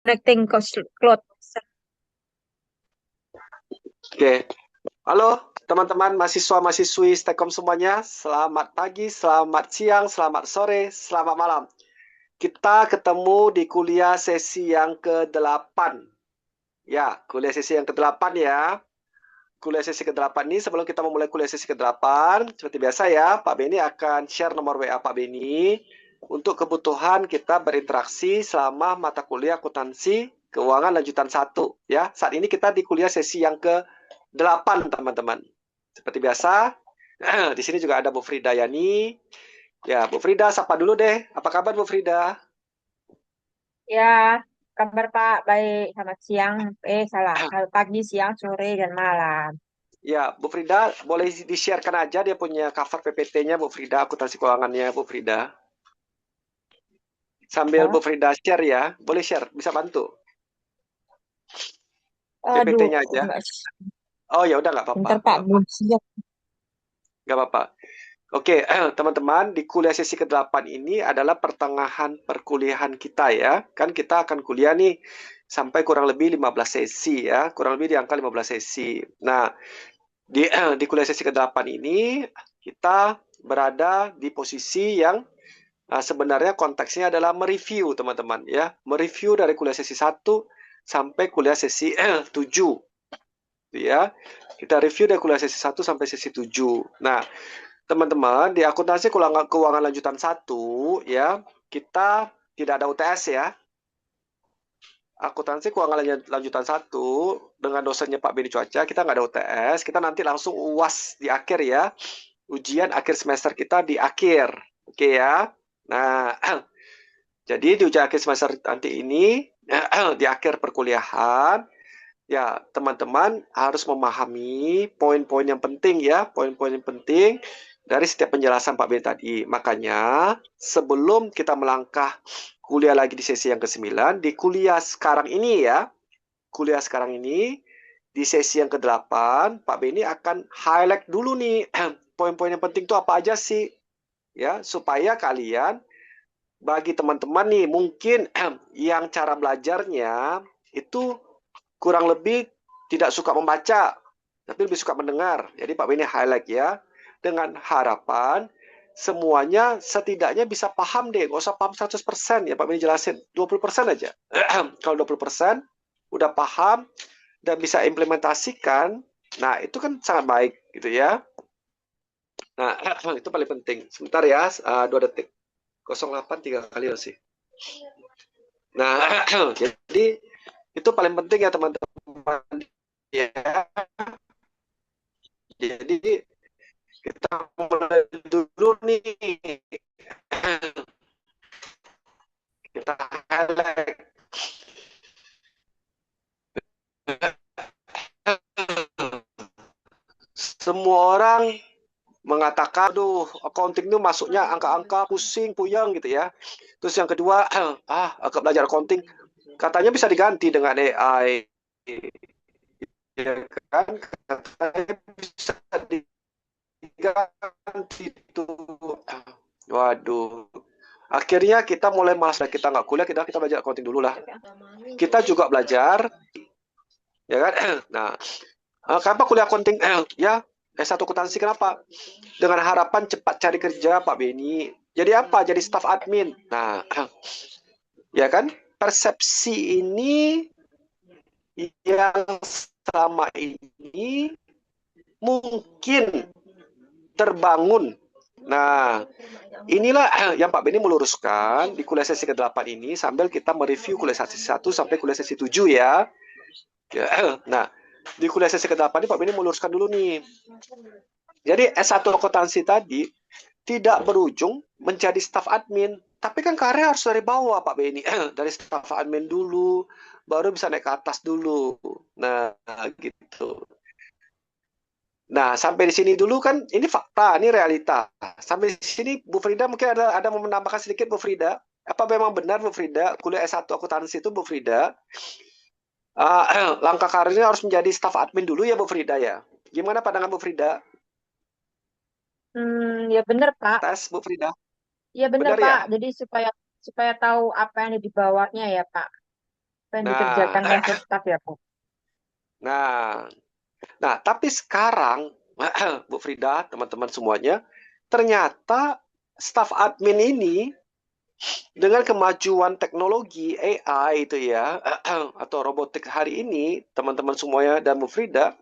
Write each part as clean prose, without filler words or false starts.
Connecting cloud. Oke, halo teman-teman mahasiswa-mahasiswi Stekom semuanya. Selamat pagi, selamat siang, selamat sore, selamat malam. Kita ketemu di kuliah sesi yang ke-8. Ya, kuliah sesi yang ke-8 ya. Kuliah sesi ke-8 ini sebelum kita memulai kuliah sesi ke-8, seperti biasa ya, Pak Beni akan share nomor WA Pak Beni untuk kebutuhan kita berinteraksi selama mata kuliah akuntansi keuangan lanjutan 1 ya. Saat ini kita di kuliah sesi yang ke-8 teman-teman. Seperti biasa, di sini juga ada Bu Frida Yani. Ya, Bu Frida sapa dulu deh. Apa kabar Bu Frida? Ya, kabar Pak. Baik. Selamat siang. Selamat pagi, siang, sore, dan malam. Ya, Bu Frida boleh di-sharekan aja dia punya cover PPT-nya Bu Frida, akuntansi keuangannya Bu Frida. Sambil Bu Ya. Frida share ya, boleh share, bisa bantu Aduh, PPT-nya aja. enggak. Oh ya udah nggak apa-apa, Bentar nggak Pak, apa-apa, belum siap. nggak apa-apa. Oke, teman-teman, di kuliah sesi ke-8 ini adalah pertengahan perkuliahan kita ya. Kan kita akan kuliah nih sampai kurang lebih 15 sesi ya, kurang lebih di angka 15 sesi. Nah, di kuliah sesi ke-8 ini kita berada di posisi yang sebenarnya konteksnya adalah mereview teman-teman ya, mereview dari kuliah sesi 1 sampai kuliah sesi 7 ya. Kita review dari kuliah sesi 1 sampai sesi 7. Nah, teman-teman, di akuntansi keuangan lanjutan 1 ya, kita tidak ada UTS ya. Akuntansi keuangan lanjutan 1 dengan dosennya Pak Beni Cuaca, kita nggak ada UTS, kita nanti langsung UAS di akhir ya. Ujian akhir semester kita di akhir. Oke ya. Nah, jadi di ujian akhir semester nanti ini, di akhir perkuliahan, ya teman-teman harus memahami poin-poin yang penting ya, poin-poin yang penting dari setiap penjelasan Pak Ben tadi. Makanya sebelum kita melangkah kuliah lagi di sesi yang ke-9, di kuliah sekarang ini ya, kuliah sekarang ini, di sesi yang ke-8, Pak Beni akan highlight dulu nih, poin-poin yang penting itu apa aja sih, ya, supaya kalian, bagi teman-teman nih, mungkin yang cara belajarnya itu kurang lebih tidak suka membaca, tapi lebih suka mendengar. Jadi Pak Beni highlight ya, dengan harapan semuanya setidaknya bisa paham deh, nggak usah paham 100% ya Pak Beni jelasin, 20% aja. Kalau 20% udah paham dan bisa implementasikan, nah itu kan sangat baik gitu ya. Nah, itu paling penting. Sebentar ya, 2 detik. 08 3 kali sih. Nah, jadi itu paling penting ya teman-teman ya. Jadi kita mulai dulu nih. Kita highlight. Semua orang mengatakan, aduh, accounting itu masuknya angka-angka pusing, puyeng gitu ya. Terus yang kedua, agak belajar accounting, katanya bisa diganti dengan AI. Ya kan, katanya bisa diganti tuh. Waduh. Akhirnya kita mulai malas, kita nggak kuliah, kita belajar accounting dulu lah. Kita juga belajar, ya kan? Nah, kenapa kuliah accounting? Ya, S1 akuntansi kenapa? Dengan harapan cepat cari kerja, Pak Beni. Jadi apa? Jadi staff admin. Nah, ya kan? Persepsi ini yang selama ini mungkin terbangun. Nah, inilah yang Pak Beni meluruskan di kuliah sesi ke-8 ini sambil kita mereview kuliah sesi 1 sampai kuliah sesi 7 ya. Nah, di kuliah sesi ke-8 ini Pak Beni meluruskan dulu nih. Jadi S1 akuntansi tadi tidak berujung menjadi staf admin. Tapi kan karir harus dari bawah Pak Beni. Dari staf admin dulu, baru bisa naik ke atas dulu. Nah, gitu. Nah, sampai di sini dulu kan ini fakta, ini realita. Sampai di sini Bu Frida mungkin ada mau menambahkan sedikit Bu Frida. Apa memang benar Bu Frida kuliah S1 akuntansi itu Bu Frida langkah karirnya harus menjadi staf admin dulu ya Bu Frida ya? Gimana pandangan Bu Frida? Ya bener Pak. Tes Bu Frida. Ya bener Benar Pak. ya? Jadi supaya supaya tahu apa yang ada di bawahnya ya Pak. Yang Nah, dikerjakan level staff ya, Bu. nah, nah, tapi sekarang, Bu Frida, teman-teman semuanya, ternyata staf admin ini dengan kemajuan teknologi AI itu ya, atau robotik hari ini, teman-teman semuanya dan Bu Frida,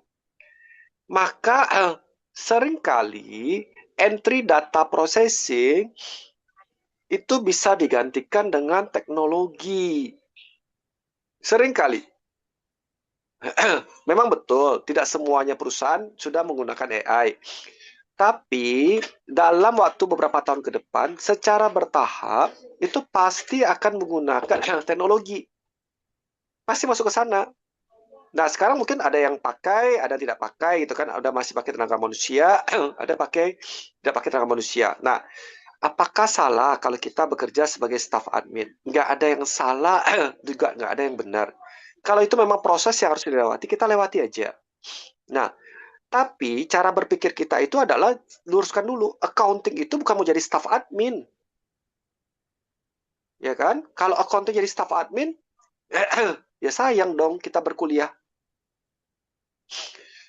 maka seringkali entry data processing itu bisa digantikan dengan teknologi. Seringkali. Memang betul, tidak semuanya perusahaan sudah menggunakan AI. Tapi dalam waktu beberapa tahun ke depan, secara bertahap, itu pasti akan menggunakan teknologi. Pasti masuk ke sana. Nah, sekarang mungkin ada yang pakai, ada yang tidak pakai gitu kan. Ada masih pakai tenaga manusia, ada pakai tidak pakai tenaga manusia. Nah, apakah salah kalau kita bekerja sebagai staff admin? Nggak ada yang salah, juga nggak ada yang benar. Kalau itu memang proses yang harus dilewati, kita lewati aja. Nah, tapi cara berpikir kita itu adalah luruskan dulu. Accounting itu bukan mau jadi staff admin, ya kan? Kalau accounting jadi staff admin, ya sayang dong kita berkuliah.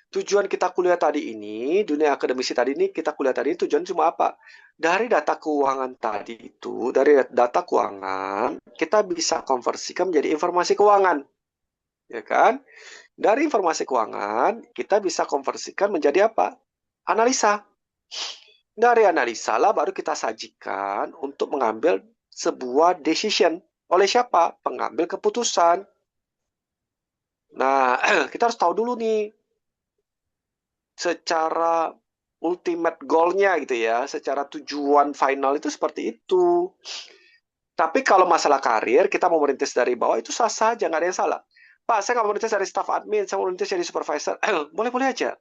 Tujuan kita kuliah tadi ini, dunia akademisi tadi ini, kita kuliah tadi ini tujuan cuma apa? Dari data keuangan tadi itu, dari data keuangan, kita bisa konversikan menjadi informasi keuangan, ya kan? Dari informasi keuangan, kita bisa konversikan menjadi apa? Analisa. Dari analisa lah baru kita sajikan untuk mengambil sebuah decision. Oleh siapa? Pengambil keputusan. Nah, kita harus tahu dulu nih secara ultimate goal-nya gitu ya, secara tujuan final itu seperti itu. Tapi kalau masalah karir, kita mau merintis dari bawah itu sah saja, nggak ada yang salah. Pak, saya nggak mau merintis dari staff admin, saya mau merintis jadi supervisor. Boleh-boleh aja.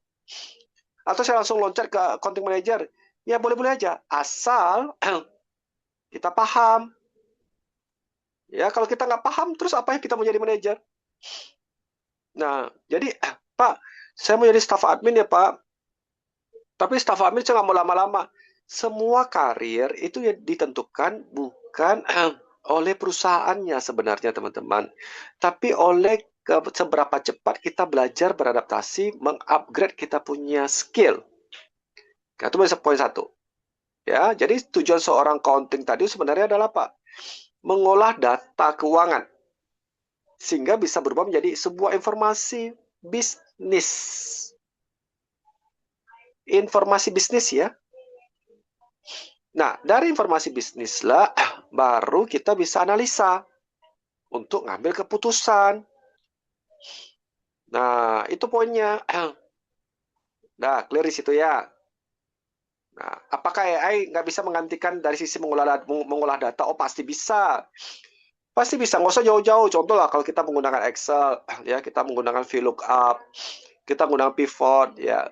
Atau saya langsung loncat ke accounting manager. Ya boleh-boleh aja. Asal kita paham. Ya, kalau kita nggak paham, terus apa yang kita mau jadi manajer? Nah, jadi, Pak, saya mau jadi staff admin ya, Pak. Tapi staff admin saya nggak mau lama-lama. Semua karir itu ya ditentukan bukan oleh perusahaannya sebenarnya, teman-teman. Tapi oleh seberapa cepat kita belajar beradaptasi, mengupgrade kita punya skill. Nah, itu poin satu. Ya, jadi tujuan seorang accounting tadi sebenarnya adalah apa? Mengolah data keuangan sehingga bisa berubah menjadi sebuah informasi bisnis. Informasi bisnis ya. Nah, dari informasi bisnis lah baru kita bisa analisa untuk ngambil keputusan. Nah, itu poinnya. Nah, clear di situ ya. Nah, apakah AI nggak bisa menggantikan dari sisi mengolah data? Oh, pasti bisa. Pasti bisa, nggak usah jauh-jauh. Contoh lah, kalau kita menggunakan Excel, ya kita menggunakan VLOOKUP, kita menggunakan pivot, ya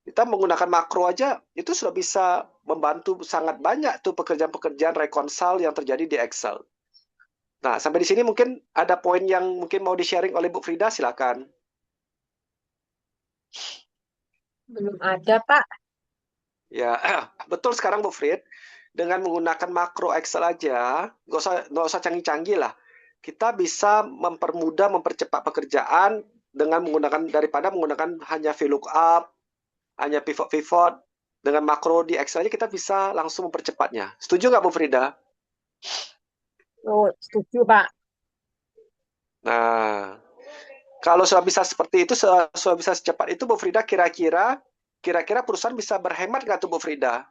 kita menggunakan makro aja, itu sudah bisa membantu sangat banyak tuh pekerjaan-pekerjaan reconcile yang terjadi di Excel. Nah, sampai di sini mungkin ada poin yang mungkin mau di-sharing oleh Bu Frida, silakan. Belum ada, Pak. Ya, betul sekarang Bu Frid, dengan menggunakan makro Excel aja, nggak usah canggih-canggih lah. Kita bisa mempermudah, mempercepat pekerjaan dengan menggunakan daripada menggunakan hanya VLOOKUP, hanya pivot-pivot. Dengan makro di Excel aja kita bisa langsung mempercepatnya. Setuju nggak Bu Frida? Oh, setuju, Pak. Nah, kalau sudah bisa seperti itu, sudah bisa secepat itu, Bu Frida, kira-kira perusahaan bisa berhemat nggak tuh Bu Frida?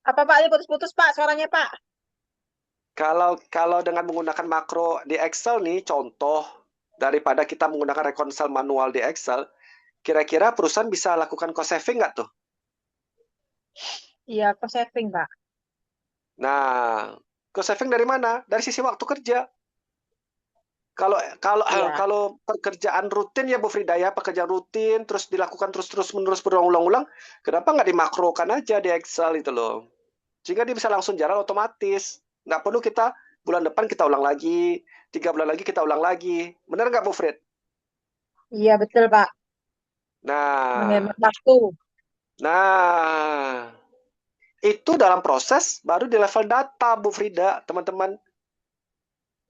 Apa, Pak? Ini putus-putus, Pak, suaranya, Pak. Kalau dengan menggunakan makro di Excel nih, contoh daripada kita menggunakan reconcile manual di Excel, kira-kira perusahaan bisa lakukan cost saving nggak tuh? Iya, cost saving, Pak. Nah, cost saving dari mana? Dari sisi waktu kerja. Kalau kalau Iya. kalau pekerjaan rutin ya Bu Frida ya, pekerjaan rutin terus dilakukan terus menerus berulang-ulang, kenapa nggak dimakrokan aja di Excel itu loh? Sehingga dia bisa langsung jalan otomatis. Nggak perlu kita bulan depan kita ulang lagi, 3 bulan lagi kita ulang lagi. Benar nggak Bu Frid? Iya, betul, Pak. Nah, Menghemat waktu. nah, itu dalam proses baru di level data Bu Frida, teman-teman.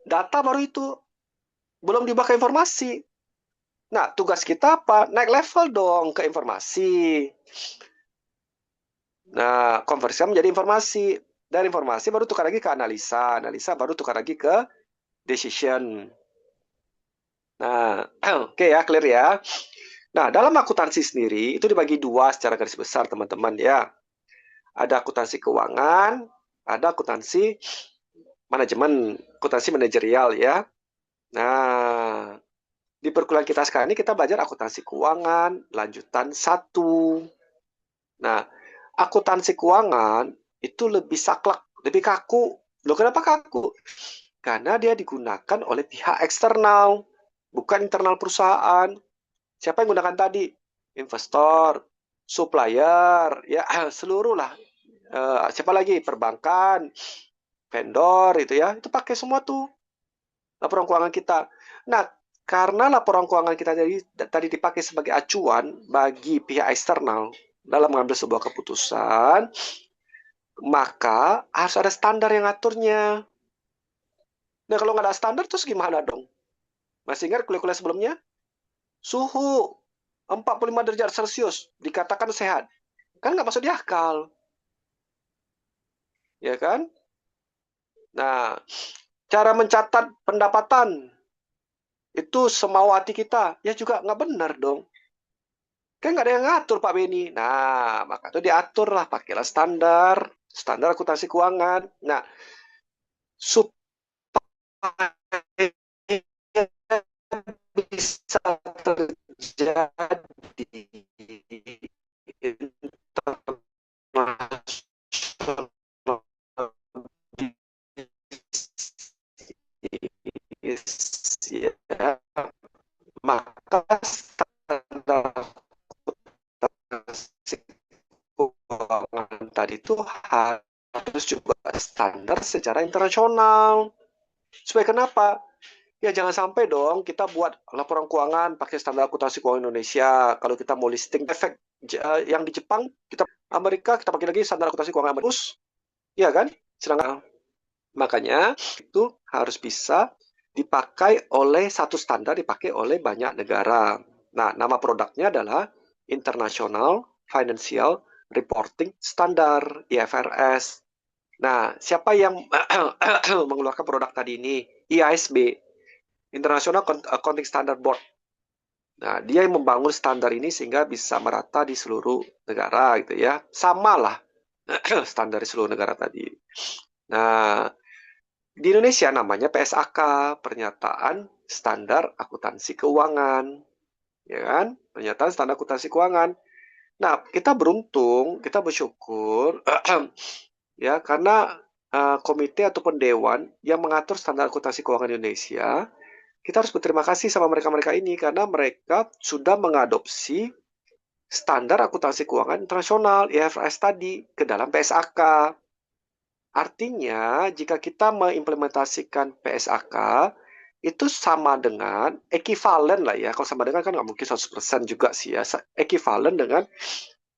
Data baru itu, belum diubah ke informasi. Nah, tugas kita apa? Naik level dong ke informasi. Nah, konversi menjadi informasi. Dari informasi baru tukar lagi ke analisa. Analisa baru tukar lagi ke decision. Nah, oke ya, clear ya. Nah, dalam akuntansi sendiri itu dibagi dua secara garis besar, teman-teman ya. Ada akuntansi keuangan, ada akuntansi manajemen, akuntansi manajerial ya. Nah, di perkuliahan kita sekarang ini kita belajar akuntansi keuangan, lanjutan satu. Nah, akuntansi keuangan itu lebih saklek, lebih kaku. Loh, kenapa kaku? Karena dia digunakan oleh pihak eksternal, bukan internal perusahaan. Siapa yang gunakan tadi? Investor, supplier, ya seluruh lah. Siapa lagi? Perbankan, vendor itu ya. Itu pakai semua tuh laporan keuangan kita. Nah, karena laporan keuangan kita tadi dipakai sebagai acuan bagi pihak eksternal dalam mengambil sebuah keputusan, maka harus ada standar yang ngaturnya. Nah, kalau nggak ada standar, terus gimana dong? Masih ingat kuliah-kuliah sebelumnya? Suhu 45 derajat Celcius dikatakan sehat. Kan nggak masuk di akal, ya kan? Nah, cara mencatat pendapatan itu semau hati kita, ya juga nggak benar dong. Kan nggak ada yang ngatur Pak Beni. Nah, maka itu diatur lah, pakailah standar, standar akuntansi keuangan. Nah, supaya bisa terjadi internasional bisnis, ya, maka standar keuangan tadi itu harus juga standar secara internasional. Supaya kenapa? Ya jangan sampai dong kita buat laporan keuangan pakai standar akuntansi keuangan Indonesia. Kalau kita mau listing efek yang di Jepang, kita Amerika kita pakai lagi standar akuntansi keuangan Amerika. Iya kan? Sedangkan makanya itu harus bisa dipakai oleh satu standar dipakai oleh banyak negara. Nah, nama produknya adalah International Financial Reporting Standard (IFRS). Nah, siapa yang mengeluarkan produk tadi ini? IASB, International Accounting Standard Board. Nah, dia yang membangun standar ini sehingga bisa merata di seluruh negara gitu ya. Sama lah standar di seluruh negara tadi. Nah, di Indonesia namanya PSAK, Pernyataan Standar Akuntansi Keuangan. Ya kan? Pernyataan Standar Akuntansi Keuangan. Nah, kita beruntung, kita bersyukur ya karena komite ataupun dewan yang mengatur standar akuntansi keuangan Indonesia, kita harus berterima kasih sama mereka-mereka ini karena mereka sudah mengadopsi standar akuntansi keuangan internasional IFRS tadi ke dalam PSAK. Artinya, jika kita mengimplementasikan PSAK, itu sama dengan, ekivalen lah ya, kalau sama dengan kan nggak mungkin 100% juga sih ya, ekivalen dengan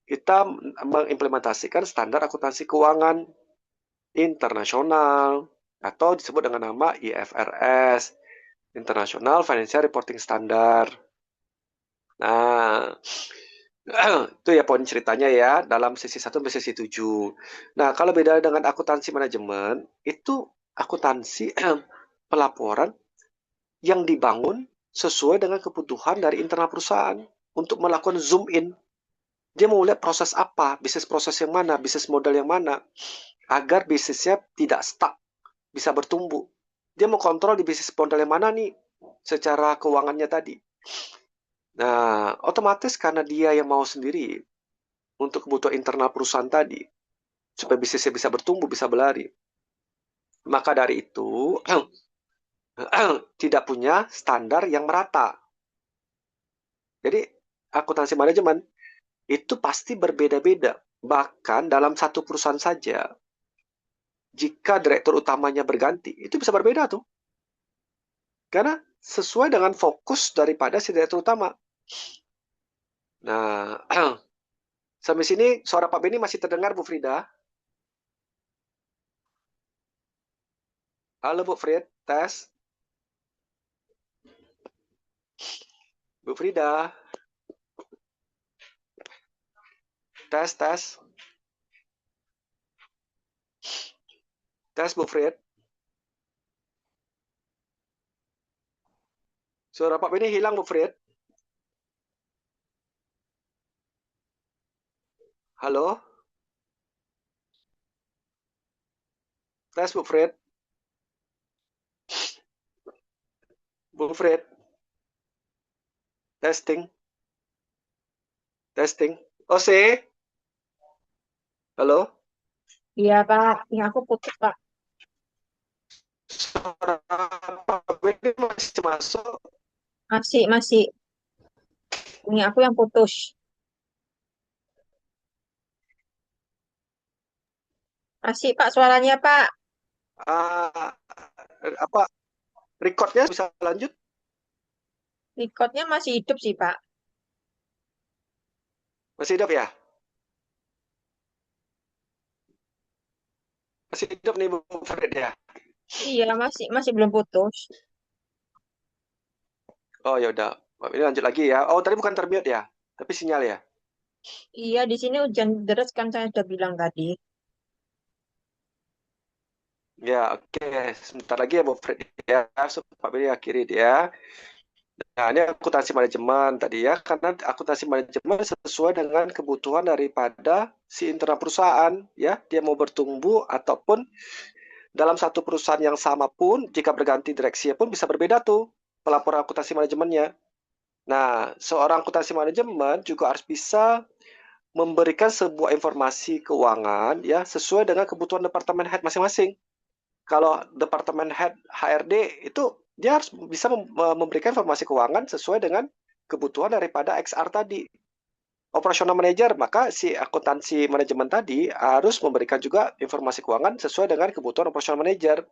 kita mengimplementasikan standar akuntansi keuangan internasional, atau disebut dengan nama IFRS, International Financial Reporting Standard. Nah, itu ya poin ceritanya ya dalam sesi 1 sampai sesi 7. Nah, kalau beda dengan akuntansi manajemen, itu akuntansi pelaporan yang dibangun sesuai dengan kebutuhan dari internal perusahaan untuk melakukan zoom in. Dia mau lihat proses apa, bisnis proses yang mana, bisnis model yang mana, agar bisnisnya tidak stuck, bisa bertumbuh. Dia mau kontrol di bisnis model yang mana nih, secara keuangannya tadi. Nah, otomatis karena dia yang mau sendiri untuk kebutuhan internal perusahaan tadi, supaya bisnisnya bisa bertumbuh, bisa berlari. Maka dari itu, tidak punya standar yang merata. Jadi, akuntansi manajemen itu pasti berbeda-beda. Bahkan dalam satu perusahaan saja, jika direktur utamanya berganti, itu bisa berbeda tuh. Karena sesuai dengan fokus daripada si direktur utama. Nah, sampai sini suara Pak Beni masih terdengar, Bu Frida? Halo Bu Frid, tes. Bu Frida. Tes, tes. Tes, Bu Frid. Suara Pak Beni hilang, Bu Frid. Halo? Tes, Bu Frid. Bu Frid. Testing. Testing. Oke. Halo? Iya, Pak. Ini aku putus, Pak. Suara Pak Beni masih masuk. Masih, masih. Ini aku yang putus. Masih, Pak, suaranya, Pak. Uh, apa recordnya bisa lanjut? Recordnya masih hidup sih, Pak. Masih hidup ya? Masih hidup nih Bu Frid ya? Iya, masih masih belum putus. Oh ya udah. Ini lanjut lagi ya. Oh tadi bukan termute ya? Tapi sinyal ya? Iya, di sini hujan deras kan saya sudah bilang tadi. Ya oke. Sebentar lagi ya Bu Frid ya. Supaya ini akhiri dia. Nah, ini akuntansi manajemen tadi ya, karena akuntansi manajemen sesuai dengan kebutuhan daripada si internal perusahaan ya, dia mau bertumbuh ataupun dalam satu perusahaan yang sama pun jika berganti direksi pun bisa berbeda tuh pelaporan akuntansi manajemennya. Nah, seorang akuntansi manajemen juga harus bisa memberikan sebuah informasi keuangan ya sesuai dengan kebutuhan departemen head masing-masing. Kalau departemen head HRD itu dia harus bisa memberikan informasi keuangan sesuai dengan kebutuhan daripada XR tadi. Operational manager, maka si akuntansi manajemen tadi harus memberikan juga informasi keuangan sesuai dengan kebutuhan operational manager.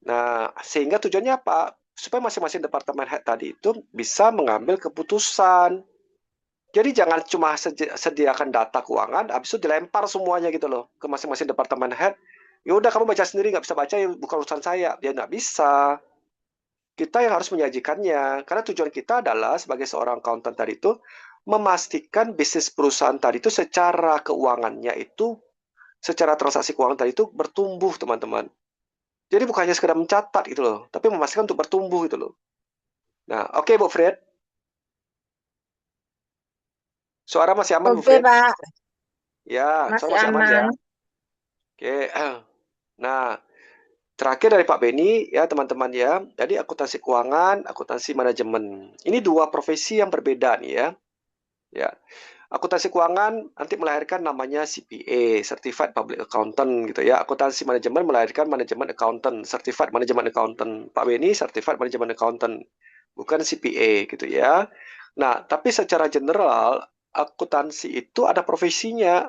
Nah, sehingga tujuannya apa? Supaya masing-masing departemen head tadi itu bisa mengambil keputusan. Jadi jangan cuma sediakan data keuangan, habis itu dilempar semuanya gitu loh ke masing-masing departemen head. Ya udah kamu baca sendiri, nggak bisa baca ya bukan urusan saya. Ya nggak bisa. Kita yang harus menyajikannya. Karena tujuan kita adalah sebagai seorang accountant tadi itu memastikan bisnis perusahaan tadi itu secara keuangannya itu, secara transaksi keuangan tadi itu bertumbuh teman-teman. Jadi bukan hanya sekedar mencatat gitu loh, tapi memastikan untuk bertumbuh gitu loh. Nah, oke Bu Fred. Suara masih aman Bu Oke, Fred? Pak. Ya, suara Masih masih aman ya. aman. Oke. Nah, terakhir dari Pak Beni ya teman-teman ya. Jadi akuntansi keuangan, akuntansi manajemen. Ini dua profesi yang berbeda nih ya. Ya. Akuntansi keuangan nanti melahirkan namanya CPA, Certified Public Accountant gitu ya. Akuntansi manajemen melahirkan Management Accountant, Certified Management Accountant. Pak Beni Certified Management Accountant, bukan CPA gitu ya. Nah, tapi secara general akuntansi itu ada profesinya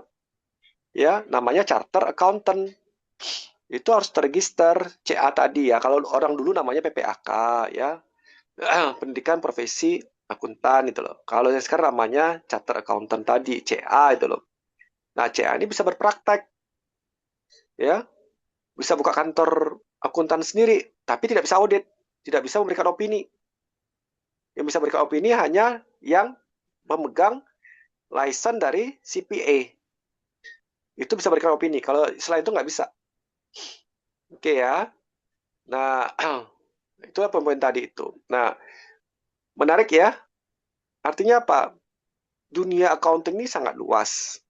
ya, namanya Charter Accountant. Itu harus terregister CA tadi ya. Kalau orang dulu namanya PPAK ya. Pendidikan profesi akuntan itu loh. Kalau yang sekarang namanya Charter Accountant tadi, CA itu loh. Nah, CA ini bisa berpraktek ya, bisa buka kantor akuntan sendiri, tapi tidak bisa audit, tidak bisa memberikan opini. Yang bisa memberikan opini hanya yang memegang license dari CPA. Itu bisa memberikan opini. Kalau selain itu nggak bisa. Oke ya. Nah, itulah poin tadi itu. Nah, menarik ya. Artinya apa? Dunia accounting ini sangat luas.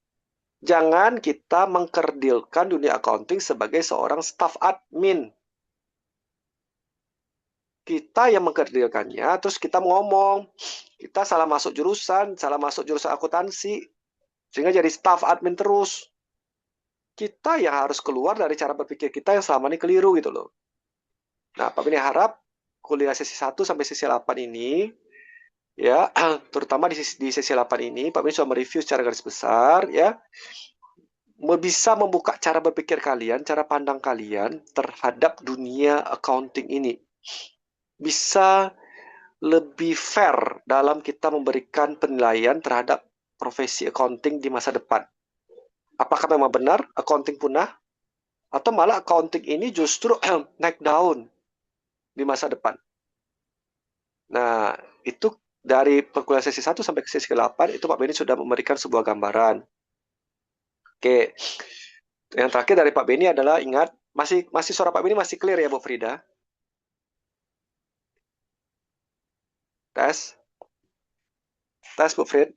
Jangan kita mengkerdilkan dunia accounting sebagai seorang staff admin. Kita yang mengkerdilkannya, terus kita ngomong, kita salah masuk jurusan akuntansi, sehingga jadi staff admin terus. Kita yang harus keluar dari cara berpikir kita yang selama ini keliru gitu loh. Nah, Pak Bini harap kuliah sesi 1 sampai sesi 8 ini, ya, terutama di sesi 8 ini, Pak Bini sudah mereview secara garis besar, ya, bisa membuka cara berpikir kalian, cara pandang kalian terhadap dunia accounting ini. Bisa lebih fair dalam kita memberikan penilaian terhadap profesi accounting di masa depan. Apakah memang benar accounting punah? Atau malah accounting ini justru naik daun di masa depan? Nah, itu dari perkuliahan sesi 1 sampai ke sesi ke-8 itu Pak Beni sudah memberikan sebuah gambaran. Oke. Yang terakhir dari Pak Beni adalah ingat masih suara Pak Beni masih clear ya Bu Frida? Tes. Tes Bu Frid.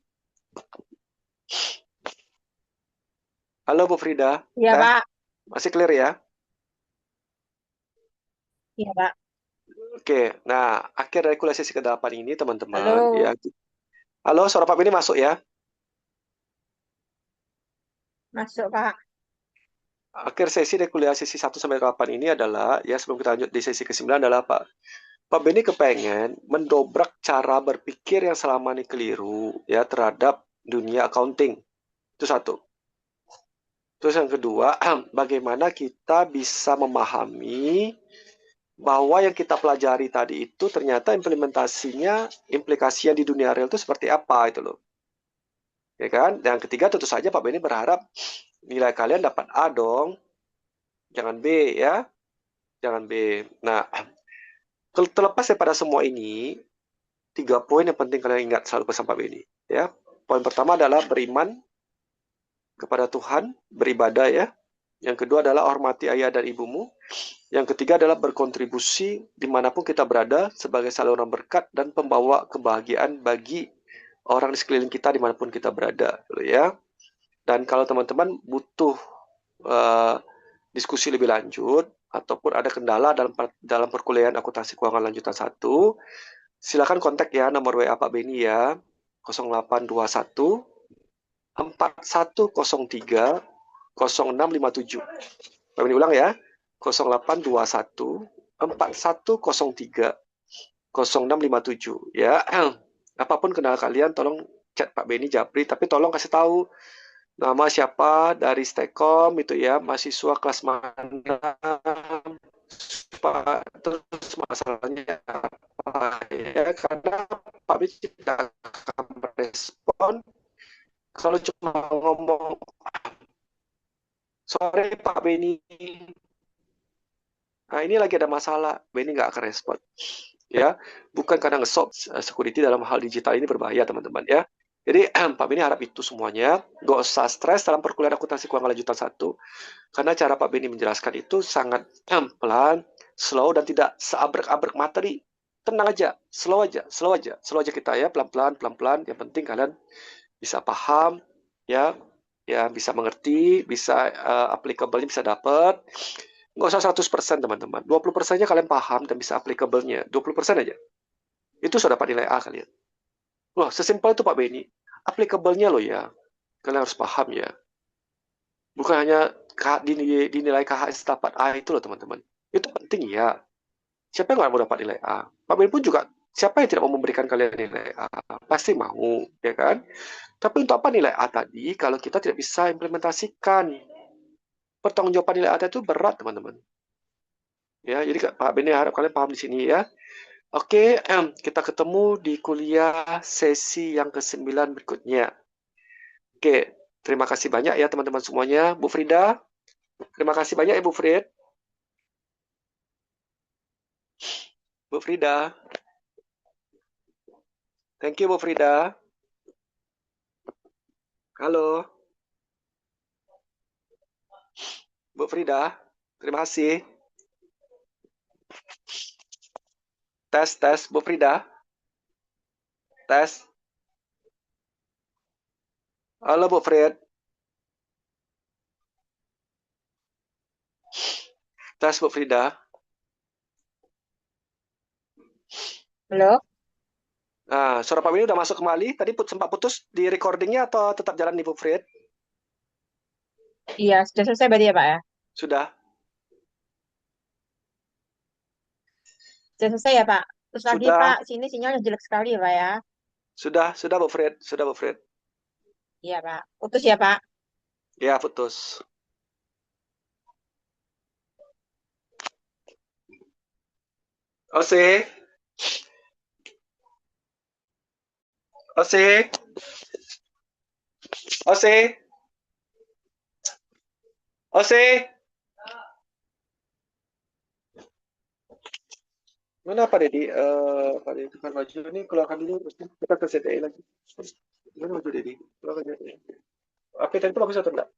Halo Bu Frida. Iya, Tes. Pak. Masih clear ya? Iya, Pak. Oke. Nah, akhir dari kuliah sesi ke-8 ini teman-teman Halo. ya. Halo, suara Pak Beni masuk ya? Masuk, Pak. Akhir sesi dari kuliah sesi 1 sampai 8 ini adalah ya sebelum kita lanjut di sesi ke-9 adalah Pak Beni kepengen mendobrak cara berpikir yang selama ini keliru ya terhadap dunia accounting. Itu satu. Terus yang kedua, bagaimana kita bisa memahami bahwa yang kita pelajari tadi itu ternyata implementasinya, implikasinya di dunia real itu seperti apa itu loh. Ya kan? Dan yang ketiga tentu saja Pak Beni berharap nilai kalian dapat A dong, jangan B ya, jangan B. Nah, terlepas daripada semua ini, 3 poin yang penting kalian ingat selalu pesan Pak Beni. Ya, poin pertama adalah beriman kepada Tuhan, beribadah ya. Yang kedua adalah hormati ayah dan ibumu. Yang ketiga adalah berkontribusi dimanapun kita berada sebagai saluran berkat dan pembawa kebahagiaan bagi orang di sekeliling kita dimanapun kita berada, ya. Dan kalau teman-teman butuh uh, diskusi lebih lanjut ataupun ada kendala dalam perkuliahan akuntansi keuangan lanjutan 1, silakan kontak ya nomor WA Pak Beni ya 0821 4103 0657. Pak Beni ulang ya 0821 4103 0657 ya. Apapun kendala kalian tolong chat Pak Beni Japri, tapi tolong kasih tahu nama siapa dari Stekom itu ya, mahasiswa kelas mana, Pak, terus masalahnya apa ya, karena Pak Beni tidak akan merespon kalau cuma ngomong sore Pak Beni, nah ini lagi ada masalah, Beni nggak akan respon ya, bukan karena ngesop security dalam hal digital ini berbahaya teman-teman ya. Jadi Pak Beni harap itu semuanya gak usah stres dalam perkuliahan akuntansi keuangan lanjutan 1, karena cara Pak Beni menjelaskan itu sangat pelan, slow, dan tidak seabrek-abrek materi. Tenang aja, slow aja, slow aja, slow aja kita ya, pelan-pelan, pelan-pelan. Yang penting kalian bisa paham, ya, ya bisa mengerti, bisa applicable-nya bisa dapat. Nggak usah 100% teman-teman. 20%-nya kalian paham dan bisa applicable-nya. 20% aja. Itu sudah dapat nilai A kalian. Wah, sesimpel itu Pak Beni. Applicable-nya loh ya. Kalian harus paham ya. Bukan hanya dinilai KHS dapat A itu loh teman-teman. Itu penting ya. Siapa yang nggak mau dapat nilai A? Pak Ben pun juga, siapa yang tidak mau memberikan kalian nilai A? Pasti mau, ya kan? Tapi untuk apa nilai A tadi kalau kita tidak bisa implementasikan? Pertanggungjawaban nilai A itu berat, teman-teman. Ya, jadi Pak Ben harap kalian paham di sini ya. Oke, kita ketemu di kuliah sesi yang ke-9 berikutnya. Oke, terima kasih banyak ya teman-teman semuanya. Bu Frida, terima kasih banyak ya Bu Frid. Bu Frida. Thank you Bu Frida. Halo, Bu Frida. Terima kasih. Tes, tes, Bu Frida. Tes. Halo Bu Frid. Tes Bu Frida. Halo. Nah, suara Pak Winnie udah masuk kembali. Tadi sempat putus di recordingnya atau tetap jalan nih Bu Frid? Iya, sudah selesai berarti ya, Pak ya? Sudah, Sudah selesai ya, Pak? Terus lagi, sudah, Pak, sini sinyalnya jelek sekali ya, Pak ya? sudah Bu Frid, sudah Bu Frid. Iya, Pak. Putus ya, Pak? Ya, putus. Ose, Ose, Ose, Ose. Mana Pak Dedi? Pak Dedi tukar baju ini keluarkan dulu, terus kita ke CTI lagi. Mana baju Dedi? Keluarkan CTI. Oke, tadi itu bagus atau enggak?